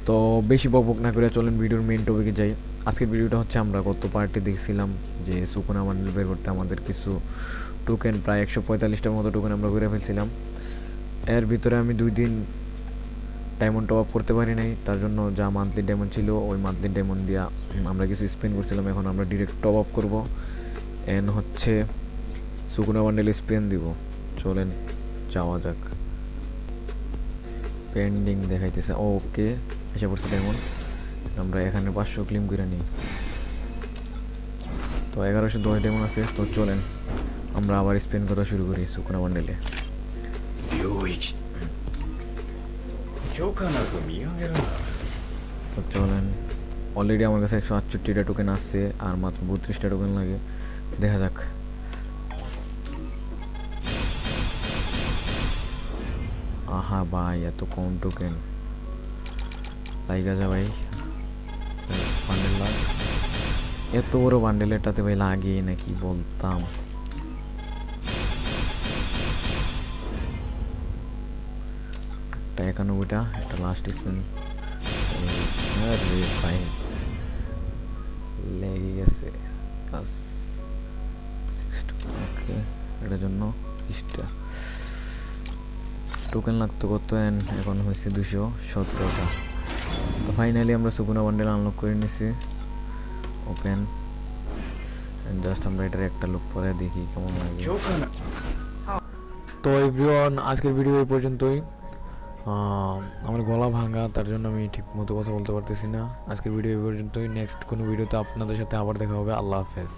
তো বেশি বকবক না করে চলেন ভিডিওর মেইন টপিকে যাই। আজকের ভিডিওটা হচ্ছে আমরা গত পার্টে দেখছিলাম যে সুকুনা বান্ডেল বের করতে আমাদের কিছু টোকেন, প্রায় 145টার মতো টোকেন আমরা ঘুরে ফেলছিলাম। এর ভিতরে আমি 2 দিন ডায়মন্ড টপ আপ করতে পারি নাই, তার জন্য যা মান্থলি ডায়মন্ড ছিল ওই মান্থলি ডায়মন্ড দিয়া আমরা কিছু স্পেন্ড করছিলাম। এখন আমরা ডিরেক্ট টপ আপ করবো, এন হচ্ছে সুকুনা বান্ডেল স্পেন দিব। চলেন যাওয়া যাক। পেন্ডিং দেখাইতেছে, ওকে এসে পড়ছে ডায়মন্ড। আমরা এখানে 500 ক্লেম করে নিই। তো 1110 ডায়মন্ড আছে। তো চলেন আমরা আবার স্পেন করা শুরু করি সুকুনা বান্ডেলে। 許可なく見上げるな。 তো চলেন, অলরেডি আমার কাছে 168টা টোকেন আসছে, আর মাত্র 32টা টোকেন লাগে। দেখা যাক। আহা ভাই, এত কম টোকেন লাইগা যা ভাই। বান্ডেল লাগ, এত বড় বান্ডেল এটাতে ভাই লাগে নাকি বলতাম। এটা 91টা, এটা লাস্ট স্পিন। আরে ভাই লেগে গেছে প্লাস 60। ওকে, এটার জন্য 20টা টোকেন লাগতো কত, এখন হয়েছে 217টা। তো ফাইনালি আমরা সুকুনা বান্ডেল আনলক করে নিছি। ওপেন, জাস্ট আমরা এটার একটা লুক পরে দেখি কেমন লাগে। 許可な তো এভরিওয়ান, আজকের ভিডিও এই পর্যন্তই। আমার গলা ভাঙা, তার জন্য আমি ঠিক মতো কথা বলতে পারতেছি না। আজকের ভিডিও এই পর্যন্তই। নেক্সট কোনো ভিডিওতে আপনাদের সাথে আবার দেখা হবে। আল্লাহ হাফেজ।